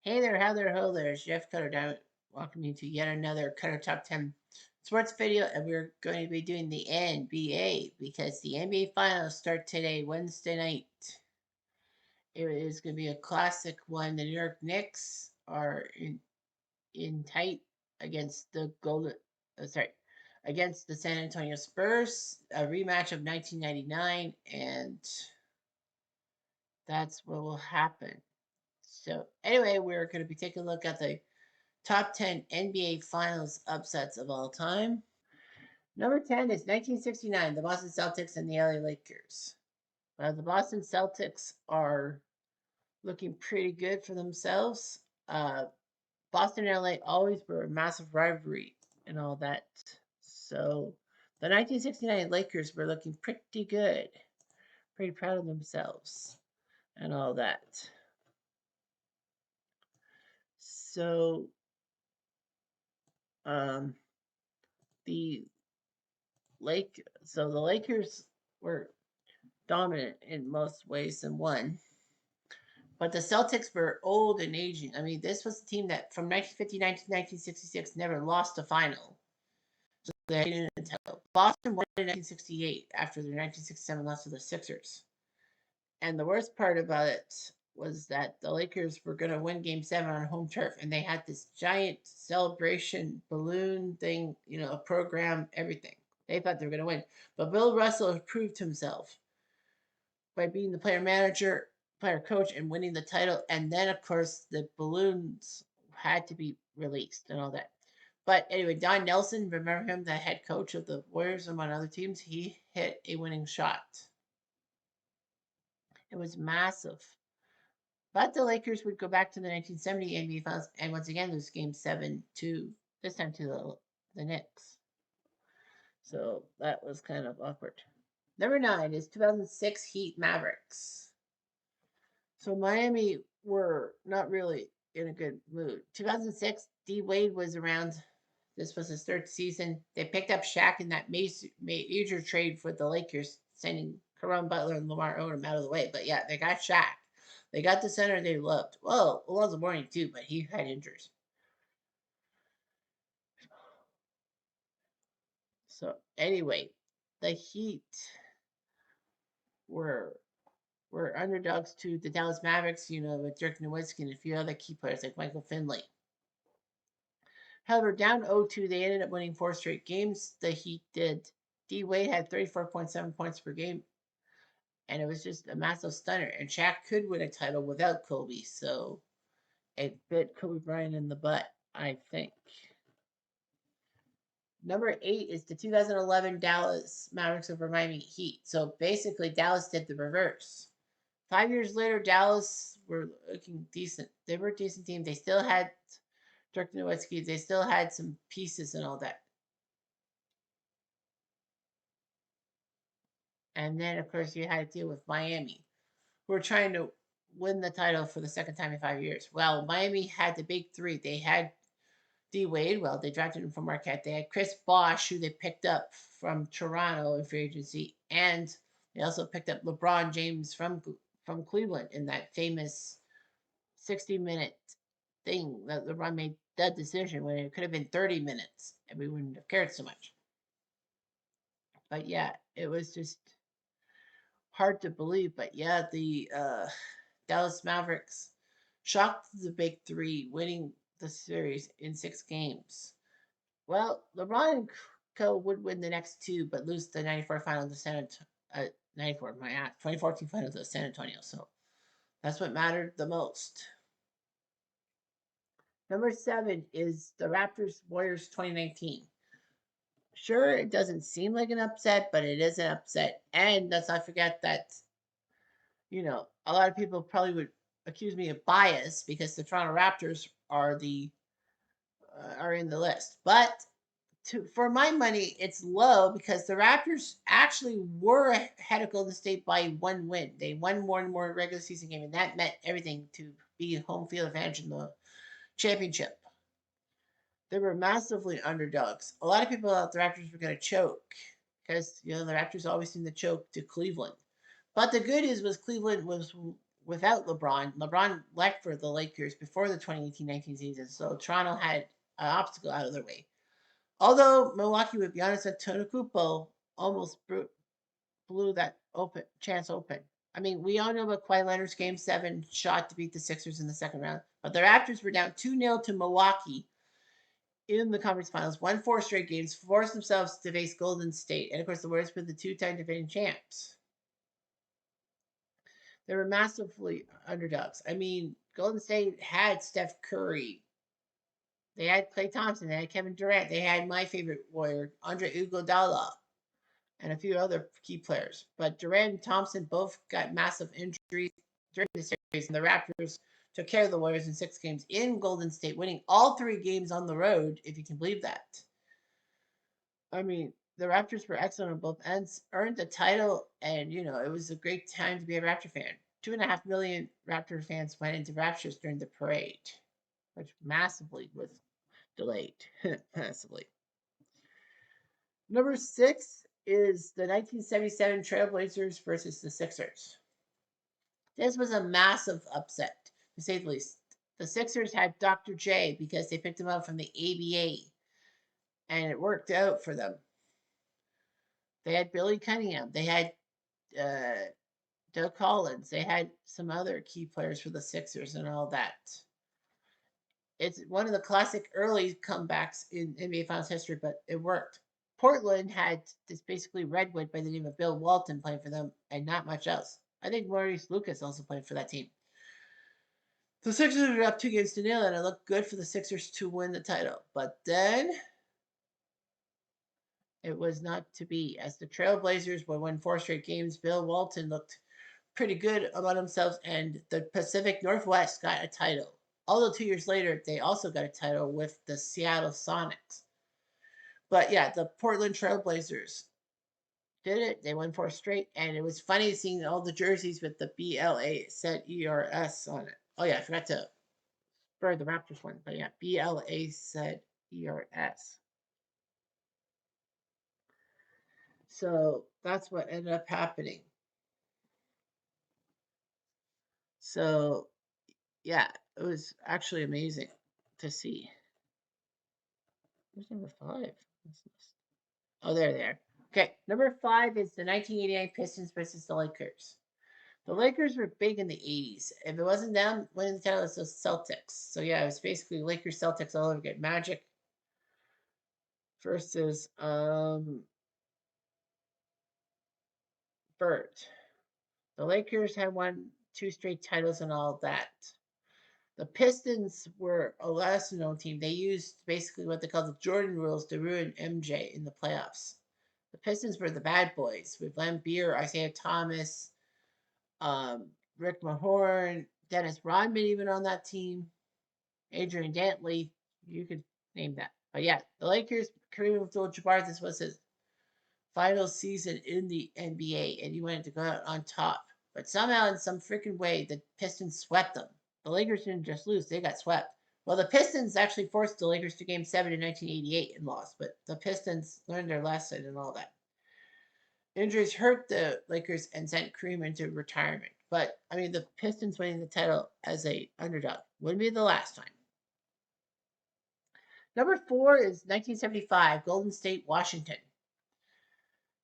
Hey there, how there, ho there. It's Jeff Cutter down. Welcome you to yet another Cutter Top 10 sports video. And we're going to be doing the NBA because the NBA finals start today, Wednesday night. It is going to be a classic one. The New York Knicks are in tight against the against the San Antonio Spurs, a rematch of 1999, and that's what will happen. So, anyway, we're going to be taking a look at the top 10 NBA Finals upsets of all time. Number 10 is 1969, the Boston Celtics and the LA Lakers. Well, the Boston Celtics are looking pretty good for themselves. Boston and LA always were a massive rivalry and all that. So the 1969 Lakers were looking pretty good, pretty proud of themselves and all that. So um, the the Lakers were dominant in most ways than one. But the Celtics were old and aging. I mean, this was a team that from 1959 to 1966 never lost a final. So they didn't until Boston won in 1968 after their 1967 loss to the Sixers. And the worst part about it was that the Lakers were going to win Game 7 on home turf, and they had this giant celebration balloon thing, a program, everything. They thought they were going to win. But Bill Russell proved himself by being the player manager, player coach, and winning the title. And then, of course, the balloons had to be released and all that. But anyway, Don Nelson, remember him, the head coach of the Warriors among other teams? He hit a winning shot. It was massive. But the Lakers would go back to the 1970 NBA Finals and once again lose Game 7 to, this time to the Knicks. So that was kind of awkward. Number 9 is 2006 Heat Mavericks. So Miami were not really in a good mood. 2006, D Wade was around. This was his third season. They picked up Shaq in that major trade for the Lakers, sending Caron Butler and Lamar Odom out of the way. But yeah, they got Shaq. They got the center they loved. Well, Alonzo Mourning too, but he had injuries. So anyway, the Heat were were underdogs to the Dallas Mavericks, with Dirk Nowitzki and a few other key players like Michael Finley. However, down 0-2, they ended up winning 4 straight games. The Heat did. D Wade had 34.7 points per game, and it was just a massive stunner. And Shaq could win a title without Kobe, so it bit Kobe Bryant in the butt, I think. Number 8 is the 2011 Dallas Mavericks over Miami Heat. So basically, Dallas did the reverse. 5 years later, Dallas were looking decent. They were a decent team. They still had Dirk Nowitzki. They still had some pieces and all that. And then, of course, you had to deal with Miami, who were trying to win the title for the second time in 5 years. Well, Miami had the big three. They had D Wade. Well, they drafted him from Marquette. They had Chris Bosh, who they picked up from Toronto in free agency, and they also picked up LeBron James from Cleveland in that famous 60-minute thing that LeBron made that decision when it could have been 30 minutes and we wouldn't have cared so much. But yeah, it was just hard to believe. But yeah, the Dallas Mavericks shocked the big three, winning the series in 6 games. Well, LeBron and Co would win the next two, but lose the 94 final to 2014 final to San Antonio. So that's what mattered the most. Number 7 is the Raptors Warriors 2019. Sure, it doesn't seem like an upset, but it is an upset. And let's not forget that, a lot of people probably would accuse me of bias because the Toronto Raptors are in the list. But for my money, it's low because the Raptors actually were ahead of Golden State by 1 win. They won one more regular season game, and that meant everything to be home field advantage in the championship. They were massively underdogs. A lot of people thought the Raptors were going to choke because the Raptors always seem to choke to Cleveland. But the good news was Cleveland without LeBron. LeBron left for the Lakers before the 2018-19 season, so Toronto had an obstacle out of their way. Although Milwaukee, with Giannis Antetokounmpo, almost blew that chance open. I mean, we all know about Kawhi Leonard's Game 7 shot to beat the Sixers in the second round, but the Raptors were down 2-0 to Milwaukee in the conference finals, won 4 straight games, forced themselves to face Golden State, and of course the Warriors were the 2-time defending champs. They were massively underdogs. I mean, Golden State had Steph Curry. They had Klay Thompson. They had Kevin Durant. They had my favorite Warrior, Andre Iguodala, and a few other key players. But Durant and Thompson both got massive injuries during the series, and the Raptors took care of the Warriors in 6 games in Golden State, winning all 3 games on the road, if you can believe that. I mean, the Raptors were excellent on both ends, earned the title, and it was a great time to be a Raptor fan. 2.5 million Raptor fans went into Raptors during the parade, which massively was delayed. Massively. Number 6 is the 1977 Trailblazers versus the Sixers. This was a massive upset, to say the least. The Sixers had Dr. J because they picked him up from the ABA, and it worked out for them. They had Billy Cunningham. They had Doug Collins. They had some other key players for the Sixers and all that. It's one of the classic early comebacks in NBA Finals history, but it worked. Portland had this basically redwood by the name of Bill Walton playing for them and not much else. I think Maurice Lucas also played for that team. The Sixers were up 2-0, and it looked good for the Sixers to win the title. But then it was not to be. As the Trailblazers would win 4 straight games, Bill Walton looked pretty good about himself, and the Pacific Northwest got a title. Although 2 years later, they also got a title with the Seattle Sonics. But yeah, the Portland Trailblazers did it. They won 4 straight, and it was funny seeing all the jerseys with the BLA said ERS on it. Oh yeah, I forgot to spur the Raptors one, but yeah, BLA said ERS. So that's what ended up happening. So yeah, it was actually amazing to see. Where's number 5? Oh, there they are. Okay, number 5 is the 1989 Pistons versus the Lakers. The Lakers were big in the 80s. If it wasn't them winning the title, it was the Celtics. So yeah, it was basically Lakers Celtics all over again. Magic versus Bird. The Lakers had won 2 straight titles and all that. The Pistons were a lesser known team. They used basically what they call the Jordan rules to ruin MJ in the playoffs. The Pistons were the bad boys with Len Beer, Isaiah Thomas, Rick Mahorn, Dennis Rodman even on that team, Adrian Dantley. You could name that. But yeah, the Lakers, Kareem Abdul-Jabbar, this was his final season in the NBA, and he wanted to go out on top. But somehow, in some freaking way, the Pistons swept them. The Lakers didn't just lose, they got swept. Well, the Pistons actually forced the Lakers to Game 7 in 1988 and lost, but the Pistons learned their lesson and all that. Injuries hurt the Lakers and sent Kareem into retirement. But, I mean, the Pistons winning the title as a underdog wouldn't be the last time. Number 4 is 1975, Golden State, Washington.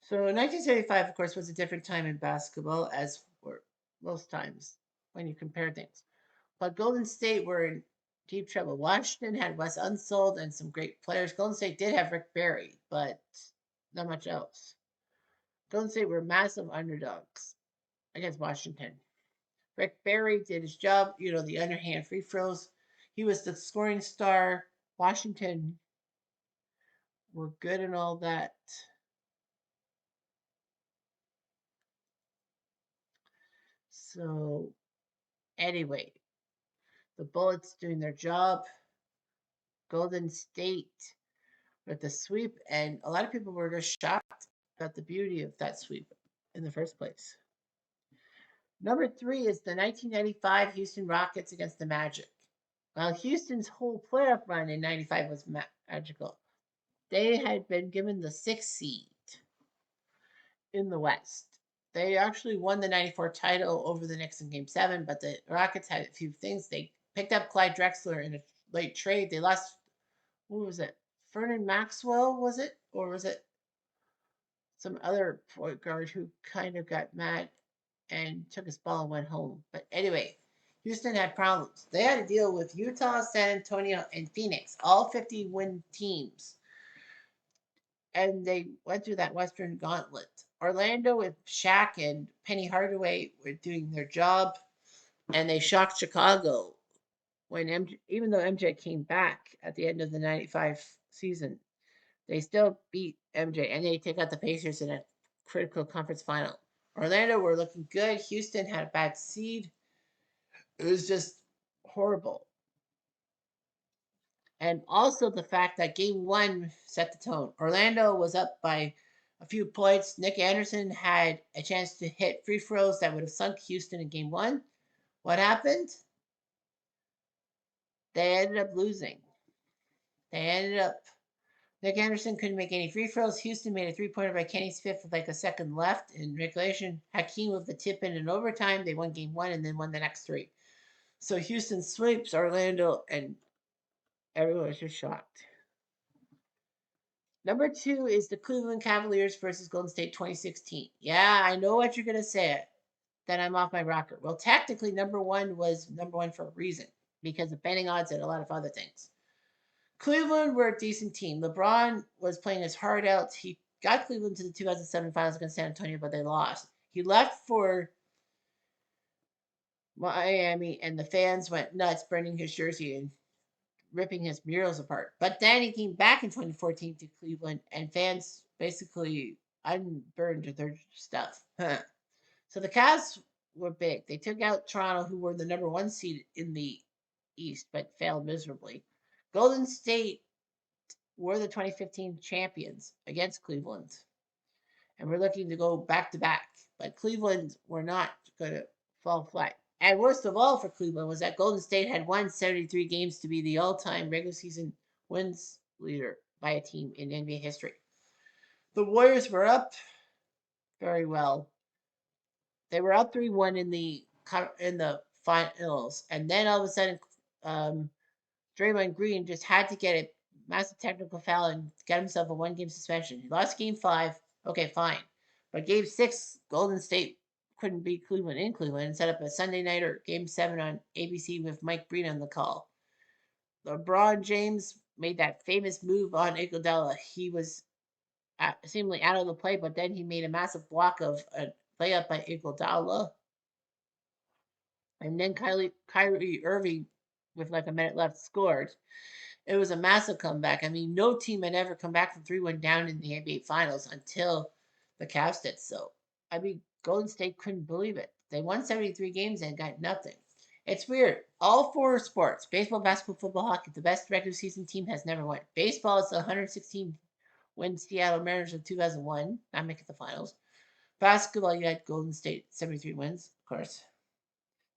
So 1975, of course, was a different time in basketball, as for most times when you compare things. But Golden State were in deep trouble. Washington had Wes Unseld and some great players. Golden State did have Rick Barry, but not much else. Golden State were massive underdogs against Washington. Rick Barry did his job, the underhand free throws. He was the scoring star. Washington were good and all that. So, anyway, the Bullets doing their job. Golden State with the sweep, and a lot of people were just shocked about the beauty of that sweep in the first place. Number 3 is the 1995 Houston Rockets against the Magic. Well, Houston's whole playoff run in 95 was magical. They had been given the 6th seed in the West. They actually won the 94 title over the Knicks in game 7, but the Rockets had a few things. They picked up Clyde Drexler in a late trade. They lost, who was it? Vernon Maxwell, was it? Or was it some other point guard who kind of got mad and took his ball and went home? But anyway, Houston had problems. They had to deal with Utah, San Antonio, and Phoenix, all 50 win teams. And they went through that Western Gauntlet. Orlando with Shaq and Penny Hardaway were doing their job, and they shocked Chicago when MJ, even though MJ came back at the end of the '95 season, they still beat MJ, and they take out the Pacers in a critical conference final. Orlando were looking good. Houston had a bad seed. It was just horrible. And also the fact that game 1 set the tone. Orlando was up by a few points. Nick Anderson had a chance to hit free throws that would have sunk Houston in game 1. What happened? They ended up losing. They ended up Nick Anderson couldn't make any free throws. Houston made a 3-pointer by Kenny Smith with like a second left in regulation. Hakeem with the tip in overtime. They won game 1 and then won the next 3. So Houston sweeps Orlando, and everyone was just shocked. Number 2 is the Cleveland Cavaliers versus Golden State 2016. Yeah, I know what you're going to say, that I'm off my rocker. Well, technically, number 1 was number 1 for a reason, because of betting odds and a lot of other things. Cleveland were a decent team. LeBron was playing his heart out. He got Cleveland to the 2007 finals against San Antonio, but they lost. He left for Miami, and the fans went nuts, burning his jersey and ripping his murals apart. But then he came back in 2014 to Cleveland, and fans basically unburned their stuff. So the Cavs were big. They took out Toronto, who were the number 1 seed in the East, but failed miserably. Golden State were the 2015 champions against Cleveland, and we're looking to go back to back. But Cleveland were not going to fall flat. And worst of all for Cleveland was that Golden State had won 73 games to be the all-time regular season wins leader by a team in NBA history. The Warriors were up very well. They were up 3-1 in the finals, and then all of a sudden, Draymond Green just had to get a massive technical foul and get himself a 1-game suspension. He lost game 5. Okay, fine. But game 6, Golden State couldn't beat Cleveland in Cleveland and set up a Sunday nighter game 7 on ABC with Mike Breen on the call. LeBron James made that famous move on Iguodala. He was seemingly out of the play, but then he made a massive block of a layup by Iguodala. And then Kyrie Irving, with like a minute left, scored. It was a massive comeback. I mean, no team had ever come back from 3-1 down in the NBA Finals until the Cavs did so. I mean, Golden State couldn't believe it. They won 73 games and got nothing. It's weird. All 4 sports, baseball, basketball, football, hockey, the best regular season team has never won. Baseball is the 116 win Seattle Mariners in 2001, not making the finals. Basketball, you had Golden State, 73 wins, of course,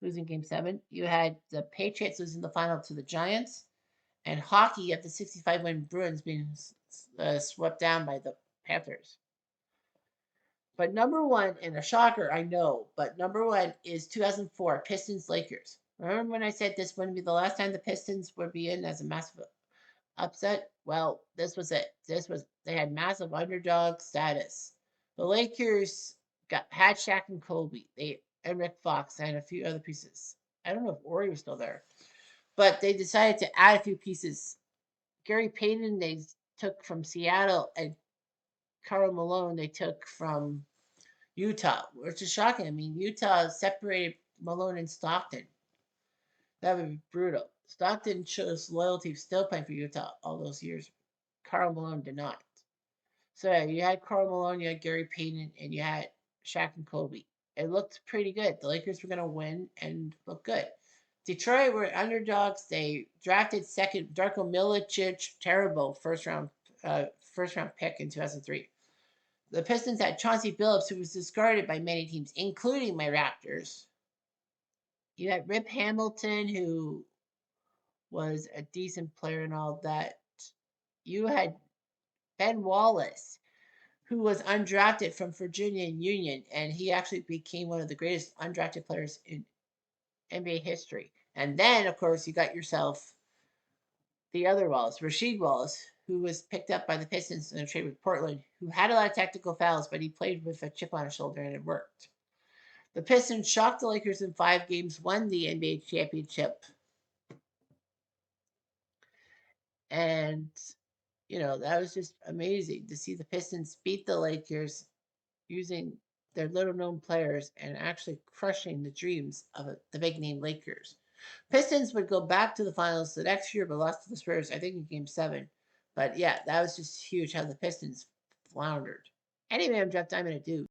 losing game 7. You had the Patriots losing the final to the Giants. And hockey, at the 65 win Bruins being swept down by the Panthers. But number 1, and a shocker, I know, but number 1 is 2004 Pistons Lakers. Remember when I said this wouldn't be the last time the Pistons would be in as a massive upset? Well, this was it. They had massive underdog status. The Lakers had Shaq and Kobe, and Rick Fox, and a few other pieces. I don't know if Ori was still there, but they decided to add a few pieces. Gary Payton they took from Seattle, and Karl Malone they took from Utah, which is shocking. I mean, Utah separated Malone and Stockton. That would be brutal. Stockton chose loyalty, still playing for Utah all those years. Karl Malone did not. So yeah, you had Karl Malone, you had Gary Payton, and you had Shaq and Kobe. It looked pretty good. The Lakers were going to win and look good. Detroit were underdogs. They drafted second Darko Milicic, terrible first round pick in 2003. The Pistons had Chauncey Billups, who was discarded by many teams, including my Raptors. You had Rip Hamilton, who was a decent player and all that. You had Ben Wallace, who was undrafted from Virginia Union, and he actually became one of the greatest undrafted players in NBA history. And then, of course, you got yourself the other Wallace, Rasheed Wallace, who was picked up by the Pistons in a trade with Portland, who had a lot of technical fouls, but he played with a chip on his shoulder and it worked. The Pistons shocked the Lakers in 5 games, won the NBA championship, and that was just amazing to see the Pistons beat the Lakers using their little known players and actually crushing the dreams of the big name Lakers. Pistons would go back to the finals the next year, but lost to the Spurs, I think, in game 7. But yeah, that was just huge how the Pistons floundered. Anyway, I'm Jeff Diamond at Duke.